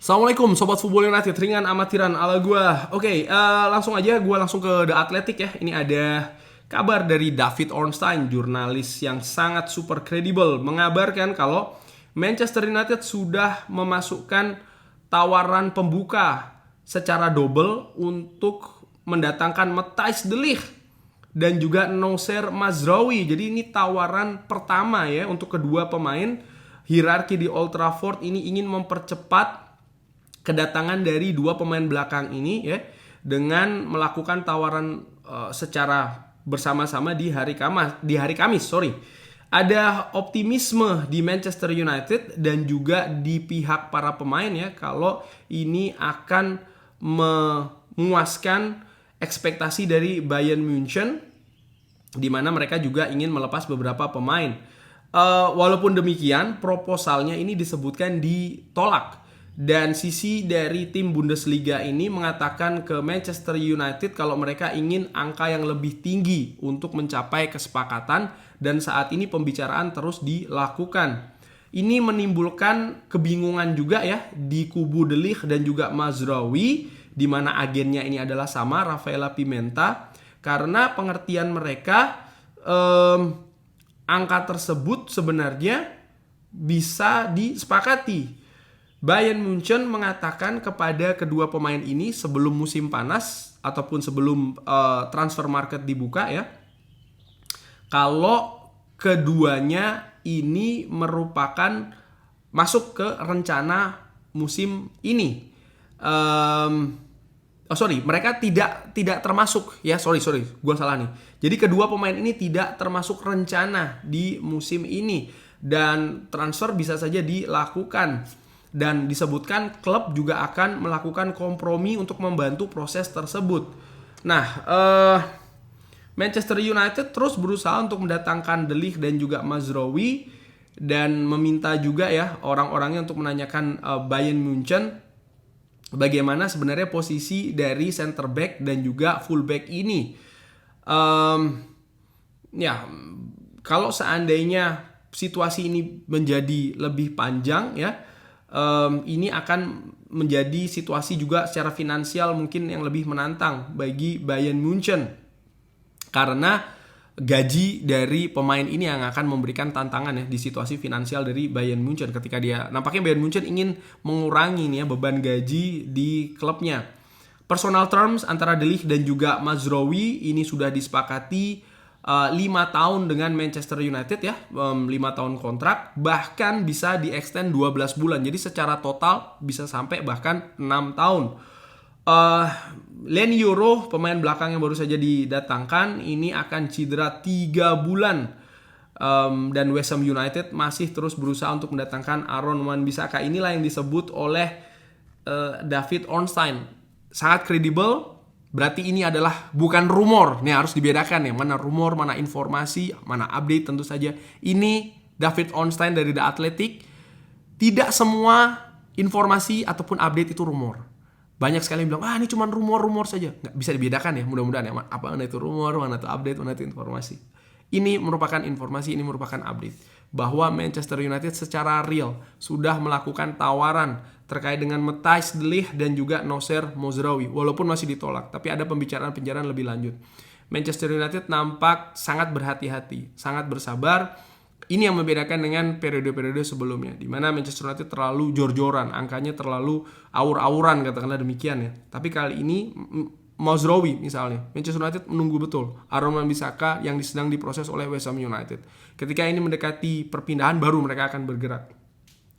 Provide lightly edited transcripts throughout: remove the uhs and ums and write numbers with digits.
Assalamualaikum Sobat Football United, ringan amatiran ala gua. Oke, langsung aja gua langsung ke The Athletic ya. Ini ada kabar dari David Ornstein, jurnalis yang sangat super kredibel, mengabarkan kalau Manchester United sudah memasukkan tawaran pembuka secara double untuk mendatangkan Matthijs de Ligt dan juga Noussair Mazraoui. Jadi ini tawaran pertama ya untuk kedua pemain. Hierarki di Old Trafford ini ingin mempercepat kedatangan dari dua pemain belakang ini ya dengan melakukan tawaran secara bersama-sama di hari Kamis. Ada optimisme di Manchester United dan juga di pihak para pemain ya kalau ini akan memuaskan ekspektasi dari Bayern Munchen, di mana mereka juga ingin melepas beberapa pemain. Walaupun demikian, proposalnya ini disebutkan ditolak. Dan sisi dari tim Bundesliga ini mengatakan ke Manchester United kalau mereka ingin angka yang lebih tinggi untuk mencapai kesepakatan, dan saat ini pembicaraan terus dilakukan. Ini menimbulkan kebingungan juga ya di kubu De Ligt dan juga Mazraoui, di mana agennya ini adalah sama, Rafaela Pimenta, karena pengertian mereka angka tersebut sebenarnya bisa disepakati. Bayern Munchen mengatakan kepada kedua pemain ini sebelum musim panas ataupun sebelum transfer market dibuka ya, kalau keduanya ini merupakan masuk ke rencana musim ini. Mereka tidak termasuk ya, gue salah nih. Jadi kedua pemain ini tidak termasuk rencana di musim ini dan transfer bisa saja dilakukan. Dan disebutkan klub juga akan melakukan kompromi untuk membantu proses tersebut. Nah, Manchester United terus berusaha untuk mendatangkan De Ligt dan juga Mazraoui, dan meminta juga ya orang-orangnya untuk menanyakan Bayern Munchen bagaimana sebenarnya posisi dari center back dan juga full back ini. Kalau seandainya situasi ini menjadi lebih panjang ya, ini akan menjadi situasi juga secara finansial mungkin yang lebih menantang bagi Bayern Munchen, karena gaji dari pemain ini yang akan memberikan tantangan ya di situasi finansial dari Bayern Munchen, ketika nampaknya Bayern Munchen ingin mengurangi nih ya beban gaji di klubnya. Personal terms antara De Ligt dan juga Mazraoui ini sudah disepakati 5 tahun dengan Manchester United ya, 5 tahun kontrak, bahkan bisa di-extend 12 bulan. Jadi secara total bisa sampai bahkan 6 tahun. Leny Yoro, pemain belakang yang baru saja didatangkan, ini akan cedera 3 bulan. Dan West Ham United masih terus berusaha untuk mendatangkan Aaron Wan-Bissaka. Inilah yang disebut oleh David Ornstein. Sangat kredibel. Berarti ini adalah bukan rumor. Nih harus dibedakan ya, mana rumor, mana informasi, mana update. Tentu saja ini David Ornstein dari The Athletic. Tidak semua informasi ataupun update itu rumor. Banyak sekali yang bilang, ini cuma rumor-rumor saja. Nggak bisa dibedakan ya, mudah-mudahan ya. Apa mana itu rumor, mana itu update, mana itu informasi. Ini merupakan informasi, ini merupakan update. Bahwa Manchester United secara real sudah melakukan tawaran terkait dengan Matthijs de Ligt dan juga Noussair Mazraoui, walaupun masih ditolak, tapi ada pembicaraan lebih lanjut. Manchester United nampak sangat berhati-hati, sangat bersabar. Ini yang membedakan dengan periode-periode sebelumnya, di mana Manchester United terlalu jor-joran, angkanya terlalu aur-auran, katakanlah demikian ya. Tapi kali ini Mazraoui misalnya, Manchester United menunggu betul Aaron Wan-Bissaka yang sedang diproses oleh West Ham United. Ketika ini mendekati perpindahan, baru mereka akan bergerak.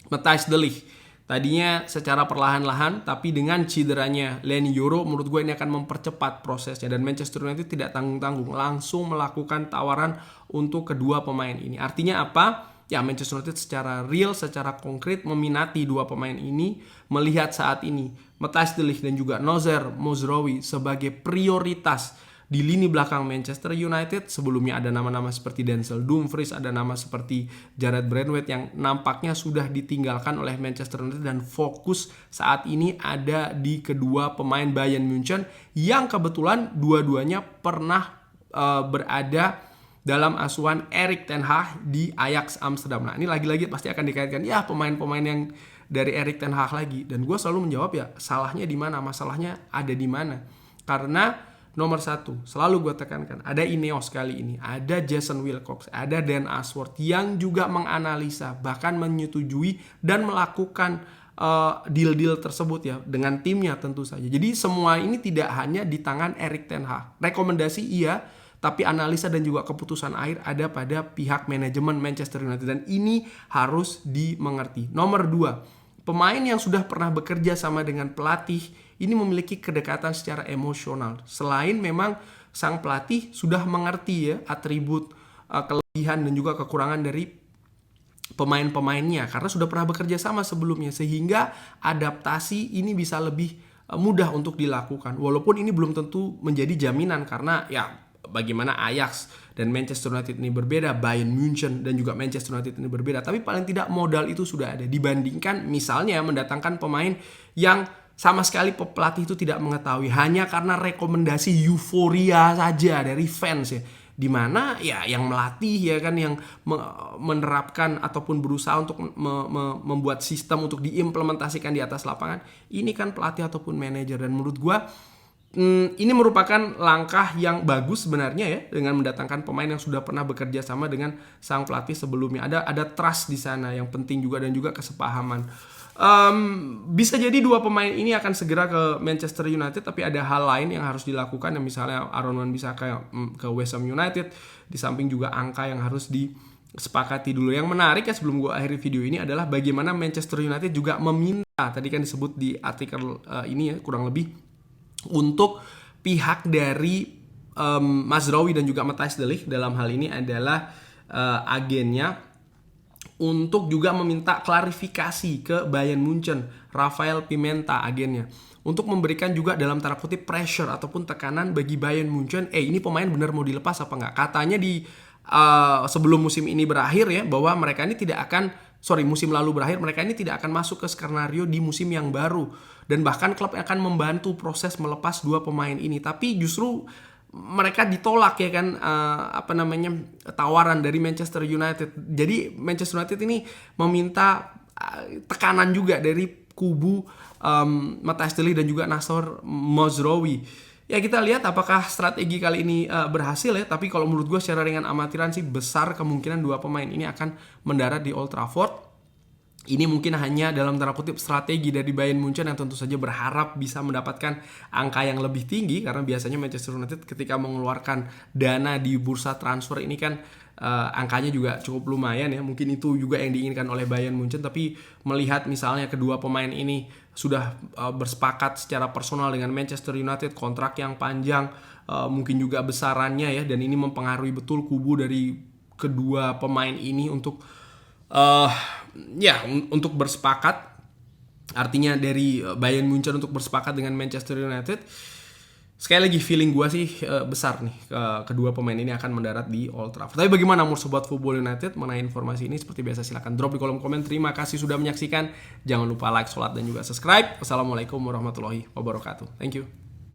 Matthijs de Ligt tadinya secara perlahan-lahan, tapi dengan cederanya Leny Yoro, menurut gue ini akan mempercepat prosesnya. Dan Manchester United tidak tanggung-tanggung, langsung melakukan tawaran untuk kedua pemain ini. Artinya apa? Ya, Manchester United secara real, secara konkret meminati dua pemain ini, melihat saat ini Matthijs de Ligt dan juga Noussair Mazraoui sebagai prioritas di lini belakang Manchester United. Sebelumnya ada nama-nama seperti Denzel Dumfries, ada nama seperti Jared Brandtwaite yang nampaknya sudah ditinggalkan oleh Manchester United, dan fokus saat ini ada di kedua pemain Bayern Munchen yang kebetulan dua-duanya pernah berada dalam asuhan Erik ten Hag di Ajax Amsterdam. Nah, ini lagi-lagi pasti akan dikaitkan ya pemain-pemain yang dari Erik ten Hag lagi. Dan gue selalu menjawab ya, salahnya di mana, masalahnya ada di mana. Karena nomor satu, selalu gue tekankan, ada Ineos kali ini, ada Jason Wilcox, ada Dan Ashworth yang juga menganalisa, bahkan menyetujui dan melakukan deal-deal tersebut ya dengan timnya tentu saja. Jadi semua ini tidak hanya di tangan Erik ten Hag. Rekomendasi iya, tapi analisa dan juga keputusan akhir ada pada pihak manajemen Manchester United, dan ini harus dimengerti. Nomor dua, pemain yang sudah pernah bekerja sama dengan pelatih ini memiliki kedekatan secara emosional. Selain memang sang pelatih sudah mengerti ya atribut, kelebihan dan juga kekurangan dari pemain-pemainnya karena sudah pernah bekerja sama sebelumnya, sehingga adaptasi ini bisa lebih mudah untuk dilakukan. Walaupun ini belum tentu menjadi jaminan karena ya bagaimana Ajax dan Manchester United ini berbeda, Bayern Munchen dan juga Manchester United ini berbeda, tapi paling tidak modal itu sudah ada dibandingkan misalnya mendatangkan pemain yang sama sekali pelatih itu tidak mengetahui hanya karena rekomendasi euforia saja dari fans ya. Dimana ya yang melatih ya kan, yang menerapkan ataupun berusaha untuk membuat sistem untuk diimplementasikan di atas lapangan, ini kan pelatih ataupun manajer. Dan menurut gua ini merupakan langkah yang bagus sebenarnya ya, dengan mendatangkan pemain yang sudah pernah bekerja sama dengan sang pelatih sebelumnya. Ada trust di sana yang penting juga, dan juga kesepahaman. Bisa jadi dua pemain ini akan segera ke Manchester United, tapi ada hal lain yang harus dilakukan, yang misalnya Aaron Wan-Bissaka ke West Ham United, di samping juga angka yang harus disepakati dulu. Yang menarik ya sebelum gue akhiri video ini adalah bagaimana Manchester United juga meminta, tadi kan disebut di artikel ini ya kurang lebih, untuk pihak dari Mazraoui dan juga Matthijs de Ligt, dalam hal ini adalah agennya, untuk juga meminta klarifikasi ke Bayern Munchen, Rafael Pimenta agennya, untuk memberikan juga dalam tanda kutip pressure ataupun tekanan bagi Bayern Munchen. Ini pemain benar mau dilepas apa enggak? Katanya di sebelum musim ini berakhir ya, bahwa mereka ini tidak akan, musim lalu berakhir, mereka ini tidak akan masuk ke skenario di musim yang baru, dan bahkan klub akan membantu proses melepas dua pemain ini. Tapi justru mereka ditolak ya kan, tawaran dari Manchester United. Jadi Manchester United ini meminta tekanan juga dari kubu Matthijs de Ligt dan juga Nassor Mazraoui. Ya kita lihat apakah strategi kali ini berhasil ya. Tapi kalau menurut gue secara ringan amatiran sih, besar kemungkinan dua pemain ini akan mendarat di Old Trafford. Ini mungkin hanya dalam tanda kutip strategi dari Bayern Munchen yang tentu saja berharap bisa mendapatkan angka yang lebih tinggi, karena biasanya Manchester United ketika mengeluarkan dana di bursa transfer ini kan angkanya juga cukup lumayan ya. Mungkin itu juga yang diinginkan oleh Bayern Munchen. Tapi melihat misalnya kedua pemain ini sudah bersepakat secara personal dengan Manchester United, kontrak yang panjang, mungkin juga besarannya ya, dan ini mempengaruhi betul kubu dari kedua pemain ini untuk untuk bersepakat. Artinya dari Bayern Munchen untuk bersepakat dengan Manchester United. Sekali lagi feeling gue sih besar nih kedua pemain ini akan mendarat di Old Trafford. Tapi bagaimana menurut Sobat Football United mengenai informasi ini? Seperti biasa silahkan drop di kolom komen. Terima kasih sudah menyaksikan. Jangan lupa like, sholat, dan juga subscribe. Wassalamualaikum warahmatullahi wabarakatuh. Thank you.